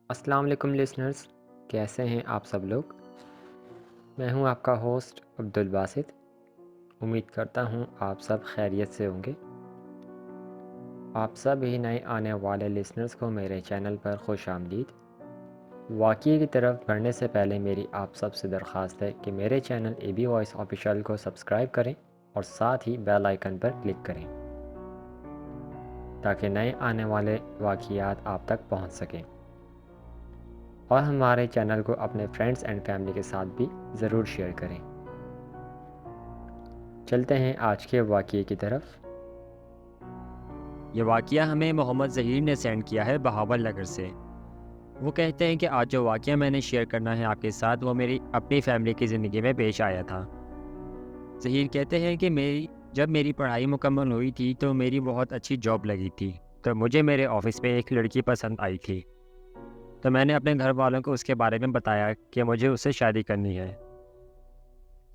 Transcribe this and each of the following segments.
السلام علیکم لسنرز، کیسے ہیں آپ سب لوگ؟ میں ہوں آپ کا ہوسٹ عبدالباسط۔ امید کرتا ہوں آپ سب خیریت سے ہوں گے۔ آپ سب ہی نئے آنے والے لسنرز کو میرے چینل پر خوش آمدید۔ واقعے کی طرف بڑھنے سے پہلے میری آپ سب سے درخواست ہے کہ میرے channel A B voice official کو سبسکرائب کریں اور ساتھ ہی بیل آئیکن پر کلک کریں تاکہ نئے آنے والے واقعات آپ تک پہنچ سکیں، اور ہمارے چینل کو اپنے فرینڈز اینڈ فیملی کے ساتھ بھی ضرور شیئر کریں۔ چلتے ہیں آج کے واقعے کی طرف۔ یہ واقعہ ہمیں محمد ظہیر نے سینڈ کیا ہے بہاول نگر سے۔ وہ کہتے ہیں کہ آج جو واقعہ میں نے شیئر کرنا ہے آپ کے ساتھ وہ میری اپنی فیملی کی زندگی میں پیش آیا تھا۔ ظہیر کہتے ہیں کہ جب میری پڑھائی مکمل ہوئی تھی تو میری بہت اچھی جاب لگی تھی، تو مجھے میرے آفس میں ایک لڑکی پسند آئی تھی۔ تو میں نے اپنے گھر والوں کو اس کے بارے میں بتایا کہ مجھے اس سے شادی کرنی ہے۔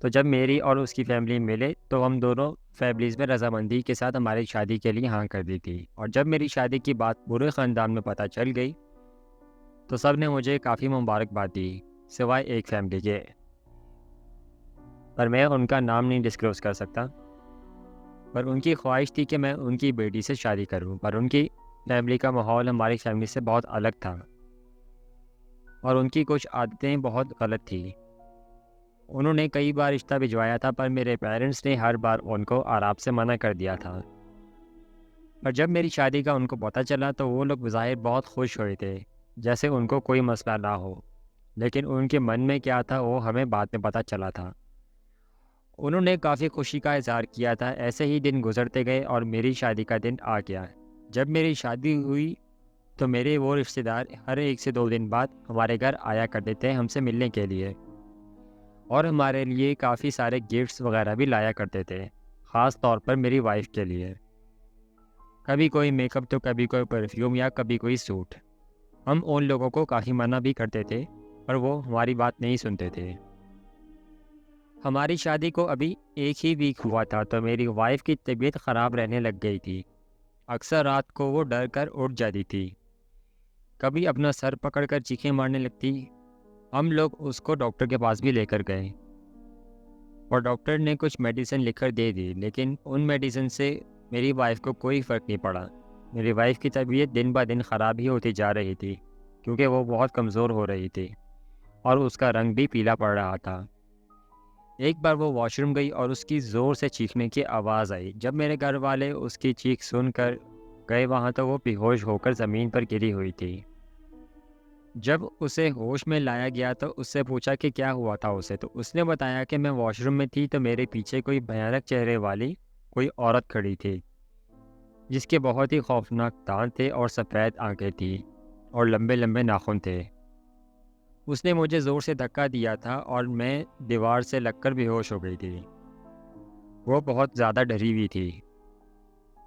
تو جب میری اور اس کی فیملی ملے تو ہم دونوں فیملیز میں رضامندی کے ساتھ ہماری شادی کے لیے ہاں کر دی تھی، اور جب میری شادی کی بات پورے خاندان میں پتہ چل گئی تو سب نے مجھے کافی مبارکباد دی، سوائے ایک فیملی کے، پر میں ان کا نام نہیں ڈسکلوز کر سکتا۔ پر ان کی خواہش تھی کہ میں ان کی بیٹی سے شادی کروں، پر ان کی فیملی کا ماحول ہماری فیملی سے بہت الگ تھا اور ان کی کچھ عادتیں بہت غلط تھیں۔ انہوں نے کئی بار رشتہ بھجوایا تھا، پر میرے پیرنٹس نے ہر بار ان کو آرام سے منع کر دیا تھا۔ پر جب میری شادی کا ان کو پتہ چلا تو وہ لوگ بظاہر بہت خوش ہوئے تھے، جیسے ان کو کوئی مسئلہ نہ ہو، لیکن ان کے من میں کیا تھا وہ ہمیں بعد میں پتہ چلا تھا۔ انہوں نے کافی خوشی کا اظہار کیا تھا۔ ایسے ہی دن گزرتے گئے اور میری شادی کا دن آ گیا۔ جب میری شادی ہوئی تو میرے وہ رشتہ دار ہر 1 سے 2 دن بعد ہمارے گھر آیا کرتے تھے ہم سے ملنے کے لیے، اور ہمارے لیے کافی سارے گفٹس وغیرہ بھی لایا کرتے تھے، خاص طور پر میری وائف کے لیے۔ کبھی کوئی میک اپ تو کبھی کوئی پرفیوم یا کبھی کوئی سوٹ۔ ہم ان لوگوں کو کافی منع بھی کرتے تھے، پر وہ ہماری بات نہیں سنتے تھے۔ ہماری شادی کو ابھی 1 ہی ویک ہوا تھا تو میری وائف کی طبیعت خراب رہنے لگ گئی تھی۔ اکثر رات کو وہ ڈر کر اٹھ جاتی تھی، کبھی اپنا سر پکڑ کر چیخیں مارنے لگتی۔ ہم لوگ اس کو ڈاکٹر کے پاس بھی لے کر گئے اور ڈاکٹر نے کچھ میڈیسن لکھ کر دے دی، لیکن ان میڈیسن سے میری وائف کو کوئی فرق نہیں پڑا۔ میری وائف کی طبیعت دن بہ دن خراب ہی ہوتی جا رہی تھی، کیونکہ وہ بہت کمزور ہو رہی تھی اور اس کا رنگ بھی پیلا پڑ رہا تھا۔ ایک بار وہ واش روم گئی اور اس کی زور سے چیخنے کی آواز آئی۔ جب میرے گھر والے اس کی چیخ سن کر گئے وہاں تو وہ بے ہوش ہو کر زمین پر گری ہوئی تھی۔ جب اسے ہوش میں لایا گیا تو اس سے پوچھا کہ کیا ہوا تھا اسے، تو اس نے بتایا کہ میں واش روم میں تھی تو میرے پیچھے کوئی بھیانک چہرے والی کوئی عورت کھڑی تھی، جس کے بہت ہی خوفناک دانت تھے اور سفید آنکھیں تھیں اور لمبے لمبے ناخن تھے۔ اس نے مجھے زور سے دھکا دیا تھا اور میں دیوار سے لگ کر بے ہوش ہو گئی تھی۔ وہ بہت زیادہ ڈری ہوئی تھی۔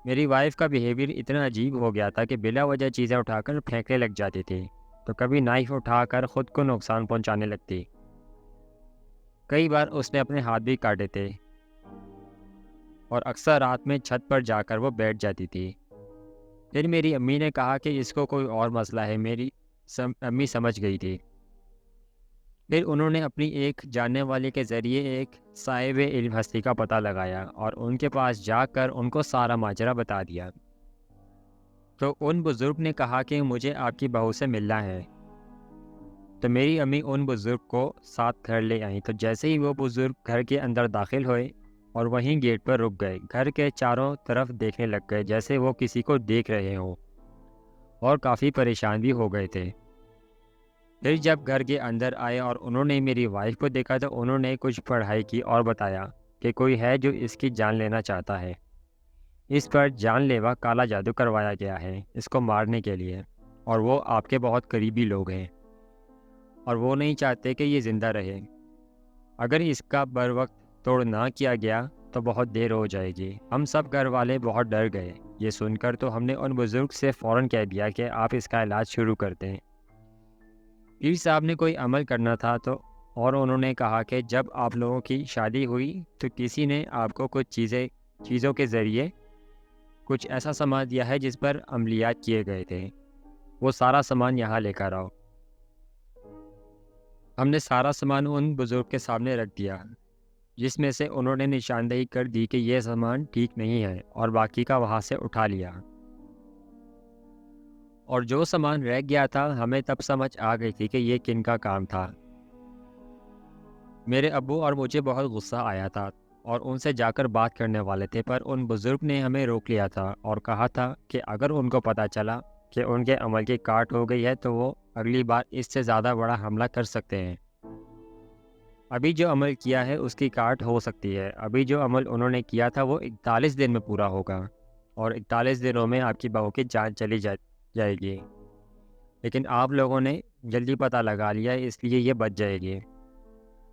میری وائف کا بیہیویئر اتنا عجیب ہو گیا تھا کہ بلا وجہ چیزیں اٹھا کر پھینکنے لگ جاتی تھی، تو کبھی نائف اٹھا کر خود کو نقصان پہنچانے لگتی۔ کئی بار اس نے اپنے ہاتھ بھی کاٹے تھے، اور اکثر رات میں چھت پر جا کر وہ بیٹھ جاتی تھی۔ پھر میری امی نے کہا کہ اس کو کوئی اور مسئلہ ہے۔ میری امی سمجھ گئی تھی۔ پھر انہوں نے اپنی ایک جاننے والے کے ذریعے ایک صاحب علم ہستی کا پتہ لگایا اور ان کے پاس جا کر ان کو سارا ماجرا بتا دیا۔ تو ان بزرگ نے کہا کہ مجھے آپ کی بہو سے ملنا ہے۔ تو میری امی ان بزرگ کو ساتھ گھر لے آئیں، تو جیسے ہی وہ بزرگ گھر کے اندر داخل ہوئے اور وہیں گیٹ پر رک گئے، گھر کے چاروں طرف دیکھنے لگ گئے جیسے وہ کسی کو دیکھ رہے ہوں، اور کافی پریشان بھی ہو گئے تھے۔ پھر جب گھر کے اندر آئے اور انہوں نے میری وائف کو دیکھا تو انہوں نے کچھ پڑھائی کی اور بتایا کہ کوئی ہے جو اس کی جان لینا چاہتا ہے۔ اس پر جان لیوا کالا جادو کروایا گیا ہے اس کو مارنے کے لیے، اور وہ آپ کے بہت قریبی لوگ ہیں اور وہ نہیں چاہتے کہ یہ زندہ رہے۔ اگر اس کا بر وقت توڑ نہ کیا گیا تو بہت دیر ہو جائے گی۔ ہم سب گھر والے بہت ڈر گئے یہ سن کر، تو ہم نے ان بزرگ سے فوراً کہہ دیا کہ آپ اس کا علاج شروع کر دیں۔ پیر صاحب نے کوئی عمل کرنا تھا تو اور انہوں نے کہا کہ جب آپ لوگوں کی شادی ہوئی تو کسی نے آپ کو کچھ چیزوں کے ذریعے کچھ ایسا سامان دیا ہے جس پر عملیات کیے گئے تھے، وہ سارا سامان یہاں لے کر آؤ۔ ہم نے سارا سامان ان بزرگ کے سامنے رکھ دیا، جس میں سے انہوں نے نشاندہی کر دی کہ یہ سامان ٹھیک نہیں ہے، اور باقی کا وہاں سے اٹھا لیا۔ اور جو سامان رہ گیا تھا ہمیں تب سمجھ آ گئی تھی کہ یہ کن کا کام تھا۔ میرے ابو اور مجھے بہت غصہ آیا تھا اور ان سے جا کر بات کرنے والے تھے، پر ان بزرگ نے ہمیں روک لیا تھا اور کہا تھا کہ اگر ان کو پتہ چلا کہ ان کے عمل کی کاٹ ہو گئی ہے تو وہ اگلی بار اس سے زیادہ بڑا حملہ کر سکتے ہیں۔ ابھی جو عمل کیا ہے اس کی کاٹ ہو سکتی ہے۔ ابھی جو عمل انہوں نے کیا تھا وہ 41 دن میں پورا ہوگا، اور 41 دنوں میں آپ کی بہو کی جان چلی جائے گی، لیکن آپ لوگوں نے جلدی پتہ لگا لیا اس لیے یہ بچ جائے گی،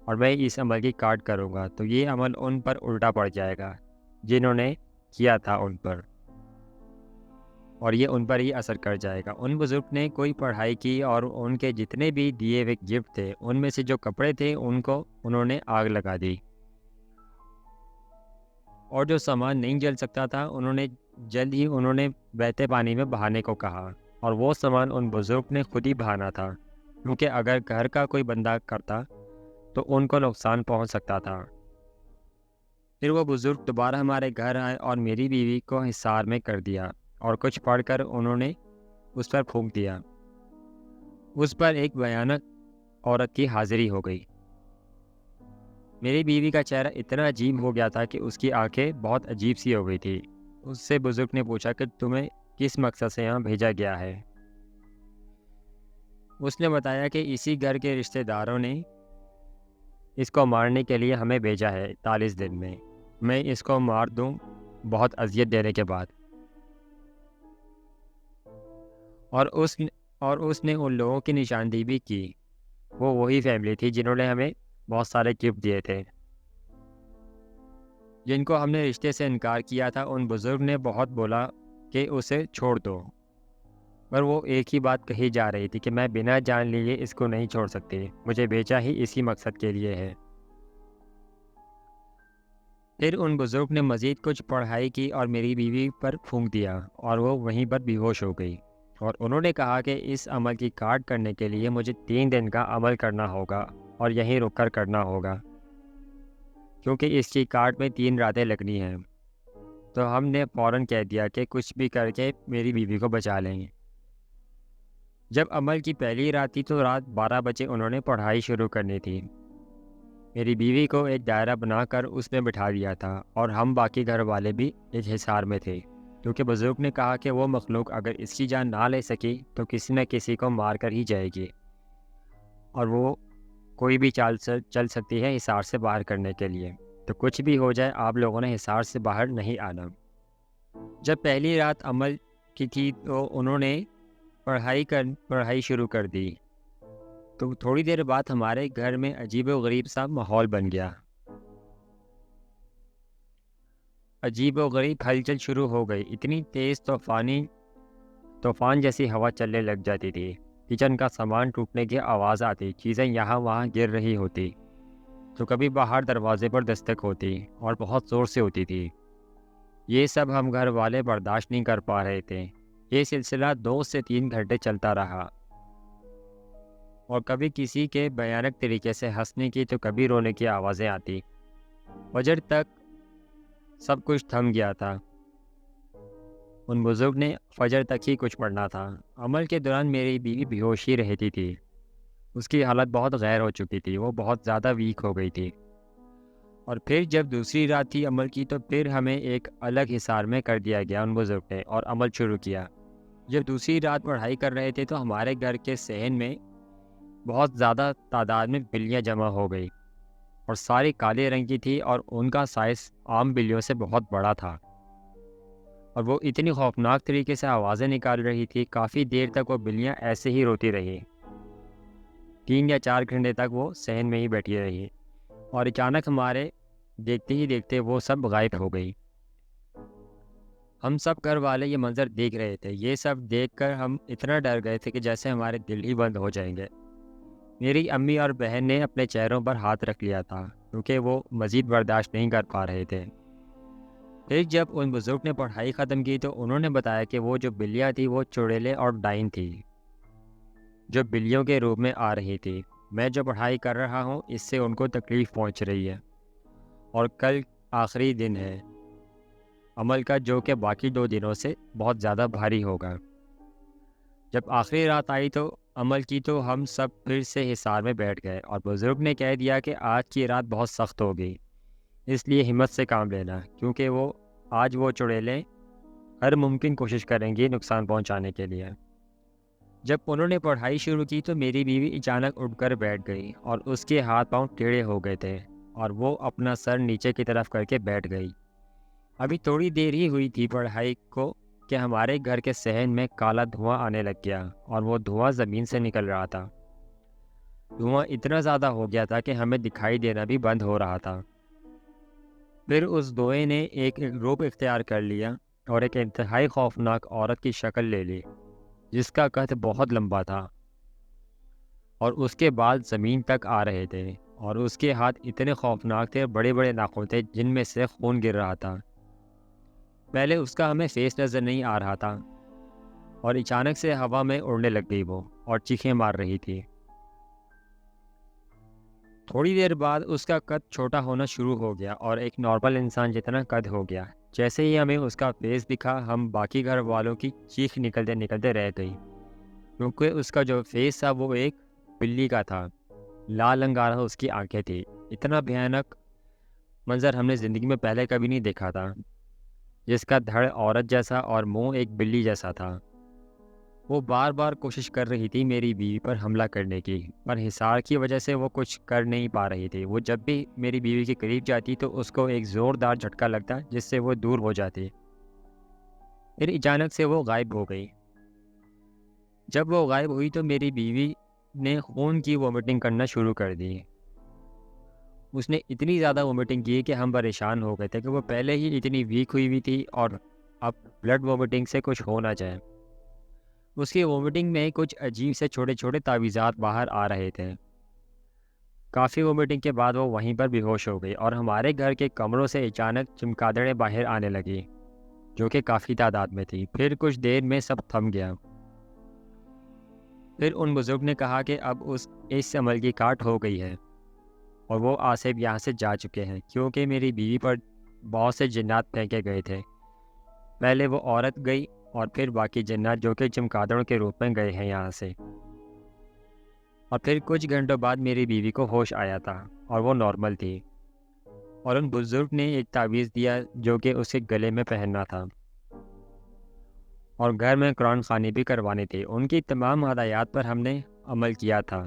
اور میں اس عمل کی کاٹ کروں گا تو یہ عمل ان پر الٹا پڑ جائے گا جنہوں نے کیا تھا ان پر، اور یہ ان پر ہی اثر کر جائے گا۔ ان بزرگ نے کوئی پڑھائی کی اور ان کے جتنے بھی دیے ہوئے گفٹ تھے ان میں سے جو کپڑے تھے ان کو انہوں نے آگ لگا دی، اور جو سامان نہیں جل سکتا تھا جلد ہی انہوں نے بہتے پانی میں بہانے کو کہا، اور وہ سامان ان بزرگ نے خود ہی بہانا تھا، کیونکہ اگر گھر کا کوئی بندہ کرتا تو ان کو نقصان پہنچ سکتا تھا۔ پھر وہ بزرگ دوبارہ ہمارے گھر آئے اور میری بیوی کو حصار میں کر دیا، اور کچھ پڑھ کر انہوں نے اس پر پھونک دیا۔ اس پر ایک بھیانک عورت کی حاضری ہو گئی۔ میری بیوی کا چہرہ اتنا عجیب ہو گیا تھا کہ اس کی آنکھیں بہت عجیب سی ہو گئی تھی۔ اس سے بزرگ نے پوچھا کہ تمہیں کس مقصد سے یہاں بھیجا گیا ہے؟ اس نے بتایا کہ اسی گھر کے رشتہ داروں نے اس کو مارنے کے لیے ہمیں بھیجا ہے 41 دن میں اس کو مار دوں بہت اذیت دینے کے بعد۔ اور اس نے ان لوگوں کی نشاندہی بھی کی۔ وہ وہی فیملی تھی جنہوں نے ہمیں بہت سارے گفٹ دیے تھے، جن کو ہم نے رشتے سے انکار کیا تھا۔ ان بزرگ نے بہت بولا کہ اسے چھوڑ دو، پر وہ ایک ہی بات کہی جا رہی تھی کہ میں بنا جان لیے اس کو نہیں چھوڑ سکتی، مجھے بیچا ہی اسی مقصد کے لیے ہے۔ پھر ان بزرگ نے مزید کچھ پڑھائی کی اور میری بیوی پر پھونک دیا، اور وہ وہیں پر بے ہوش ہو گئی، اور انہوں نے کہا کہ اس عمل کی کاٹ کرنے کے لیے مجھے 3 دن کا عمل کرنا ہوگا اور یہیں رک کر کرنا ہوگا، کیونکہ اس کی کاٹ میں 3 راتیں لگنی ہیں۔ تو ہم نے فوراً کہہ دیا کہ کچھ بھی کر کے میری بیوی کو بچا لیں گے۔ جب عمل کی پہلی رات تھی تو رات 12 بجے انہوں نے پڑھائی شروع کرنی تھی۔ میری بیوی کو ایک دائرہ بنا کر اس میں بٹھا دیا تھا، اور ہم باقی گھر والے بھی ایک حصار میں تھے، کیونکہ بزرگ نے کہا کہ وہ مخلوق اگر اس کی جان نہ لے سکی تو کسی نہ کسی کو مار کر ہی جائے گی، اور وہ کوئی بھی چال چل سکتی ہے حصار سے باہر کرنے کے لیے، تو کچھ بھی ہو جائے آپ لوگوں نے حصار سے باہر نہیں آنا۔ جب پہلی رات عمل کی تھی تو انہوں نے پڑھائی شروع کر دی، تو تھوڑی دیر بعد ہمارے گھر میں عجیب و غریب سا ماحول بن گیا۔ عجیب و غریب ہلچل شروع ہو گئی، اتنی تیز طوفان جیسی ہوا چلنے لگ جاتی تھی، کچن کا سامان ٹوٹنے کی آواز آتی، چیزیں یہاں وہاں گر رہی ہوتی، تو کبھی باہر دروازے پر دستک ہوتی اور بہت زور سے ہوتی تھی۔ یہ سب ہم گھر والے برداشت نہیں کر پا رہے تھے۔ یہ سلسلہ 2 سے 3 گھنٹے چلتا رہا، اور کبھی کسی کے بھیانک طریقے سے ہنسنے کی تو کبھی رونے کی آوازیں آتی۔ فجر تک سب کچھ تھم گیا تھا۔ ان بزرگ نے فجر تک ہی کچھ پڑھنا تھا۔ عمل کے دوران میری بیوی بے ہوش ہی رہتی تھی، اس کی حالت بہت غیر ہو چکی تھی، وہ بہت زیادہ ویک ہو گئی تھی۔ اور پھر جب دوسری رات تھی عمل کی تو پھر ہمیں ایک الگ حصار میں کر دیا گیا ان بزرگ نے، اور عمل شروع کیا۔ جب دوسری رات پڑھائی کر رہے تھے تو ہمارے گھر کے صحن میں بہت زیادہ تعداد میں بلیاں جمع ہو گئی، اور ساری کالے رنگ کی تھی، اور ان کا سائز عام بلیوں سے بہت بڑا تھا، اور وہ اتنی خوفناک طریقے سے آوازیں نکال رہی تھی۔ کافی دیر تک وہ بلیاں ایسے ہی روتی رہی، 3 یا 4 گھنٹے تک وہ صحن میں ہی بیٹھی رہی، اور اچانک ہمارے دیکھتے ہی دیکھتے وہ سب غائب ہو گئی۔ ہم سب گھر والے یہ منظر دیکھ رہے تھے۔ یہ سب دیکھ کر ہم اتنا ڈر گئے تھے کہ جیسے ہمارے دل ہی بند ہو جائیں گے۔ میری امی اور بہن نے اپنے چہروں پر ہاتھ رکھ لیا تھا، کیونکہ وہ مزید برداشت نہیں کر پا رہے تھے۔ پھر جب ان بزرگ نے پڑھائی ختم کی تو انہوں نے بتایا کہ وہ جو بلیاں تھیں وہ چڑیلیں اور ڈائن تھی، جو بلیوں کے روپ میں آ رہی تھی۔ میں جو پڑھائی کر رہا ہوں اس سے ان کو تکلیف پہنچ رہی ہے، اور کل آخری دن ہے عمل کا، جو کہ باقی 2 دنوں سے بہت زیادہ بھاری ہوگا۔ جب آخری رات آئی تو عمل کی تو ہم سب پھر سے حصار میں بیٹھ گئے، اور بزرگ نے کہہ دیا کہ آج کی رات بہت سخت ہوگی، اس لیے ہمت سے کام لینا، کیونکہ آج وہ چڑیلیں ہر ممکن کوشش کریں گی نقصان پہنچانے کے لیے۔ جب انہوں نے پڑھائی شروع کی تو میری بیوی اچانک اٹھ کر بیٹھ گئی، اور اس کے ہاتھ پاؤں ٹیڑھے ہو گئے تھے، اور وہ اپنا سر نیچے کی طرف کر کے بیٹھ گئی۔ ابھی تھوڑی دیر ہی ہوئی تھی پڑھائی کو کہ ہمارے گھر کے صحن میں کالا دھواں آنے لگ گیا، اور وہ دھواں زمین سے نکل رہا تھا۔ دھواں اتنا زیادہ ہو گیا تھا کہ ہمیں دکھائی دینا بھی بند ہو رہا تھا۔ پھر اس دھوئے نے ایک روپ اختیار کر لیا اور ایک انتہائی خوفناک عورت کی شکل لے لی، جس کا قد بہت لمبا تھا، اور اس کے بال زمین تک آ رہے تھے، اور اس کے ہاتھ اتنے خوفناک تھے، بڑے بڑے ناخن تھے جن میں سے خون گر رہا تھا۔ پہلے اس کا ہمیں فیس نظر نہیں آ رہا تھا، اور اچانک سے ہوا میں اڑنے لگ گئی وہ، اور چیخیں مار رہی تھی۔ تھوڑی دیر بعد اس کا قد چھوٹا ہونا شروع ہو گیا اور ایک نارمل انسان جتنا قد ہو گیا۔ جیسے ہی ہمیں اس کا فیس دکھا، ہم باقی گھر والوں کی چیخ نکلتے نکلتے رہ گئی، کیونکہ اس کا جو فیس تھا وہ ایک بلی کا تھا۔ لال انگارہ اس کی آنکھیں تھی۔ اتنا بھیانک منظر ہم نے زندگی میں پہلے کبھی نہیں دیکھا تھا، جس کا دھڑ عورت جیسا اور منہ ایک بلی جیسا تھا۔ وہ بار بار کوشش کر رہی تھی میری بیوی پر حملہ کرنے کی، پر حصار کی وجہ سے وہ کچھ کر نہیں پا رہی تھی۔ وہ جب بھی میری بیوی کے قریب جاتی تو اس کو ایک زوردار جھٹکا لگتا، جس سے وہ دور ہو جاتی، پھر اچانک سے وہ غائب ہو گئی۔ جب وہ غائب ہوئی تو میری بیوی نے خون کی وومٹنگ کرنا شروع کر دی۔ اس نے اتنی زیادہ وومٹنگ کی کہ ہم پریشان ہو گئے تھے کہ وہ پہلے ہی اتنی ویک ہوئی ہوئی تھی، اور اب بلڈ وومٹنگ سے کچھ ہو نہ جائے۔ اس کی وومٹنگ میں کچھ عجیب سے چھوٹے چھوٹے تعویذات باہر آ رہے تھے۔ کافی وومٹنگ کے بعد وہ وہیں پر بے ہوش ہو گئی، اور ہمارے گھر کے کمروں سے اچانک چمگادڑیں باہر آنے لگی، جو کہ کافی تعداد میں تھی۔ پھر کچھ دیر میں سب تھم گیا۔ پھر ان بزرگ نے کہا کہ اب اس عمل کی کاٹ ہو گئی ہے، اور وہ آصف یہاں سے جا چکے ہیں، کیونکہ میری بیوی پر بہت سے جنات پھینکے گئے تھے۔ پہلے وہ عورت گئی، اور پھر باقی جنات جو کہ چمگادڑوں کے روپ میں گئے ہیں یہاں سے۔ اور پھر کچھ گھنٹوں بعد میری بیوی کو ہوش آیا تھا، اور وہ نارمل تھی، اور ان بزرگ نے ایک تعویذ دیا جو کہ اسے گلے میں پہننا تھا، اور گھر میں قرآن خوانی بھی کروانی تھی۔ ان کی تمام ہدایات پر ہم نے عمل کیا تھا،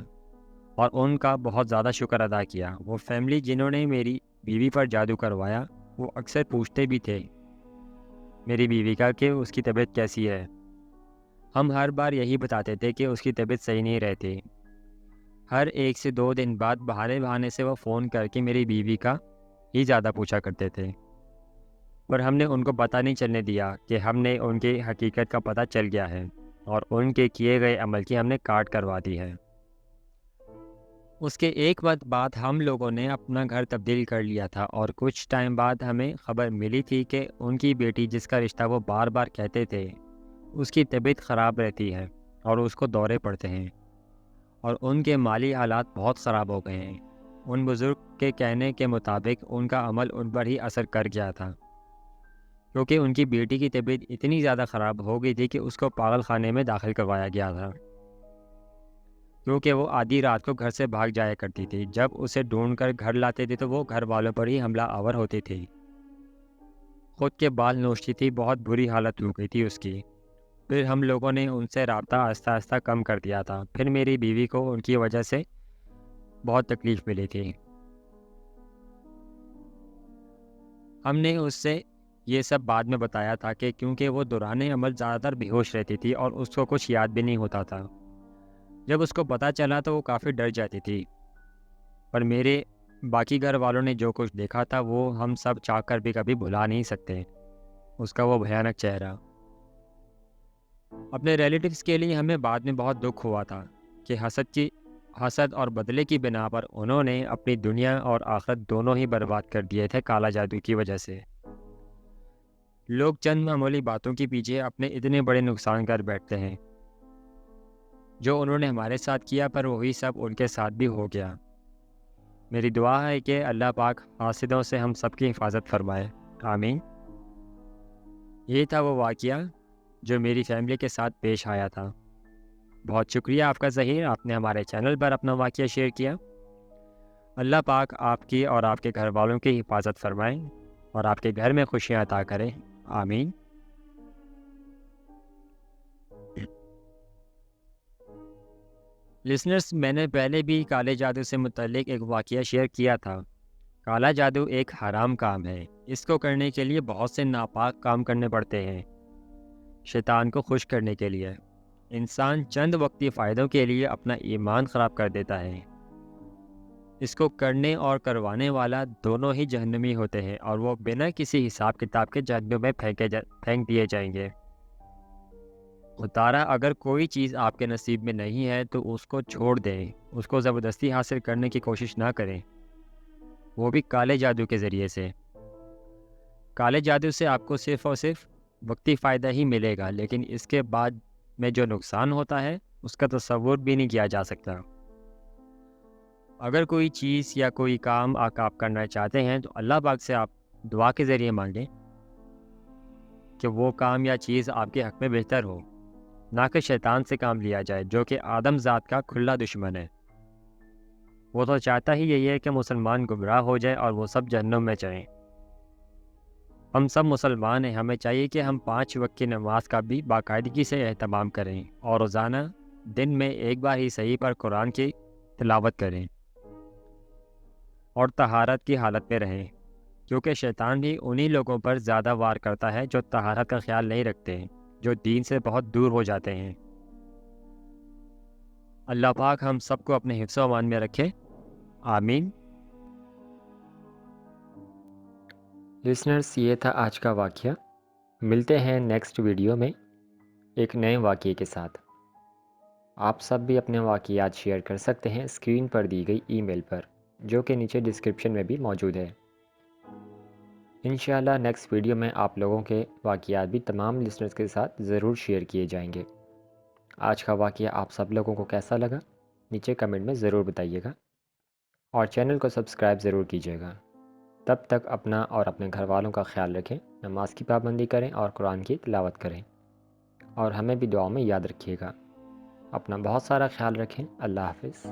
اور ان کا بہت زیادہ شکر ادا کیا۔ وہ فیملی جنہوں نے میری بیوی پر جادو کروایا، وہ اکثر پوچھتے بھی تھے میری بیوی کا کہ اس کی طبیعت کیسی ہے۔ ہم ہر بار یہی بتاتے تھے کہ اس کی طبیعت صحیح نہیں رہتی۔ ہر 1 سے 2 دن بعد بہانے بہانے سے وہ فون کر کے میری بیوی کا ہی زیادہ پوچھا کرتے تھے، پر ہم نے ان کو پتہ نہیں چلنے دیا کہ ہم نے ان کی حقیقت کا پتہ چل گیا ہے، اور ان کے کیے گئے عمل کی ہم نے کاٹ کروا دی ہے۔ اس کے ایک وقت بعد ہم لوگوں نے اپنا گھر تبدیل کر لیا تھا، اور کچھ ٹائم بعد ہمیں خبر ملی تھی کہ ان کی بیٹی، جس کا رشتہ وہ بار بار کہتے تھے، اس کی طبیعت خراب رہتی ہے، اور اس کو دورے پڑتے ہیں، اور ان کے مالی حالات بہت خراب ہو گئے ہیں۔ ان بزرگ کے کہنے کے مطابق ان کا عمل ان پر ہی اثر کر گیا تھا، کیونکہ ان کی بیٹی کی طبیعت اتنی زیادہ خراب ہو گئی تھی کہ اس کو پاگل خانے میں داخل کروایا گیا تھا، کیونکہ وہ آدھی رات کو گھر سے بھاگ جایا کرتی تھی۔ جب اسے ڈھونڈ کر گھر لاتے تھے تو وہ گھر والوں پر ہی حملہ آور ہوتی تھی، خود کے بال نوچتی تھی، بہت بری حالت ہو گئی تھی اس کی۔ پھر ہم لوگوں نے ان سے رابطہ آہستہ آہستہ کم کر دیا تھا۔ پھر میری بیوی کو ان کی وجہ سے بہت تکلیف ملی تھی۔ ہم نے اس سے یہ سب بعد میں بتایا تھا کہ کیونکہ وہ دوران عمل زیادہ تر بے ہوش رہتی تھی، اور اس کو کچھ یاد بھی نہیں ہوتا تھا۔ جب اس کو پتہ چلا تو وہ کافی ڈر جاتی تھی، پر میرے باقی گھر والوں نے جو کچھ دیکھا تھا وہ ہم سب چاہ کر بھی کبھی بھلا نہیں سکتے، اس کا وہ بھیانک چہرہ۔ اپنے ریلیٹیوز کے لیے ہمیں بعد میں بہت دکھ ہوا تھا کہ حسد اور بدلے کی بنا پر انہوں نے اپنی دنیا اور آخرت دونوں ہی برباد کر دیے تھے کالا جادو کی وجہ سے۔ لوگ چند معمولی باتوں کے پیچھے اپنے اتنے بڑے نقصان کر بیٹھتے ہیں۔ جو انہوں نے ہمارے ساتھ کیا پر وہی سب ان کے ساتھ بھی ہو گیا۔ میری دعا ہے کہ اللہ پاک حاسدوں سے ہم سب کی حفاظت فرمائے، آمین۔ یہ تھا وہ واقعہ جو میری فیملی کے ساتھ پیش آیا تھا۔ بہت شکریہ آپ کا ظہیر، آپ نے ہمارے چینل پر اپنا واقعہ شیئر کیا۔ اللہ پاک آپ کی اور آپ کے گھر والوں کی حفاظت فرمائے اور آپ کے گھر میں خوشیاں عطا کرے، آمین۔ لسنرز، میں نے پہلے بھی کالے جادو سے متعلق ایک واقعہ شیئر کیا تھا۔ کالا جادو ایک حرام کام ہے۔ اس کو کرنے کے لیے بہت سے ناپاک کام کرنے پڑتے ہیں۔ شیطان کو خوش کرنے کے لیے انسان چند وقتی فائدوں کے لیے اپنا ایمان خراب کر دیتا ہے۔ اس کو کرنے اور کروانے والا دونوں ہی جہنمی ہوتے ہیں اور وہ بنا کسی حساب کتاب کے جہنم میں پھینک دیے جائیں گے۔ اتارا، اگر کوئی چیز آپ کے نصیب میں نہیں ہے تو اس کو چھوڑ دیں، اس کو زبردستی حاصل کرنے کی کوشش نہ کریں، وہ بھی کالے جادو کے ذریعے سے۔ کالے جادو سے آپ کو صرف اور صرف وقتی فائدہ ہی ملے گا، لیکن اس کے بعد میں جو نقصان ہوتا ہے اس کا تصور بھی نہیں کیا جا سکتا۔ اگر کوئی چیز یا کوئی کام آپ کرنا چاہتے ہیں تو اللہ پاک سے آپ دعا کے ذریعے مانگیں کہ وہ کام یا چیز آپ کے حق میں بہتر ہو، نہ کہ شیطان سے کام لیا جائے جو کہ آدم ذات کا کھلا دشمن ہے۔ وہ تو چاہتا ہی یہی ہے کہ مسلمان گمراہ ہو جائے اور وہ سب جہنم میں جائیں۔ ہم سب مسلمان ہیں، ہمیں چاہیے کہ ہم 5 وقت کی نماز کا بھی باقاعدگی سے اہتمام کریں اور روزانہ دن میں ایک بار ہی صحیح پر قرآن کی تلاوت کریں اور طہارت کی حالت میں رہیں، کیونکہ شیطان بھی انہی لوگوں پر زیادہ وار کرتا ہے جو طہارت کا خیال نہیں رکھتے، جو دین سے بہت دور ہو جاتے ہیں۔ اللہ پاک ہم سب کو اپنے حفظ و امان میں رکھے، آمین۔ لسنرز، یہ تھا آج کا واقعہ۔ ملتے ہیں نیکسٹ ویڈیو میں ایک نئے واقعے کے ساتھ۔ آپ سب بھی اپنے واقعات شیئر کر سکتے ہیں اسکرین پر دی گئی ای میل پر، جو کہ نیچے ڈسکرپشن میں بھی موجود ہے۔ انشاءاللہ نیکسٹ ویڈیو میں آپ لوگوں کے واقعات بھی تمام لسنرز کے ساتھ ضرور شیئر کیے جائیں گے۔ آج کا واقعہ آپ سب لوگوں کو کیسا لگا نیچے کمنٹ میں ضرور بتائیے گا، اور چینل کو سبسکرائب ضرور کیجیے گا۔ تب تک اپنا اور اپنے گھر والوں کا خیال رکھیں، نماز کی پابندی کریں اور قرآن کی تلاوت کریں، اور ہمیں بھی دعاؤں میں یاد رکھیے گا۔ اپنا بہت سارا خیال رکھیں۔ اللہ حافظ۔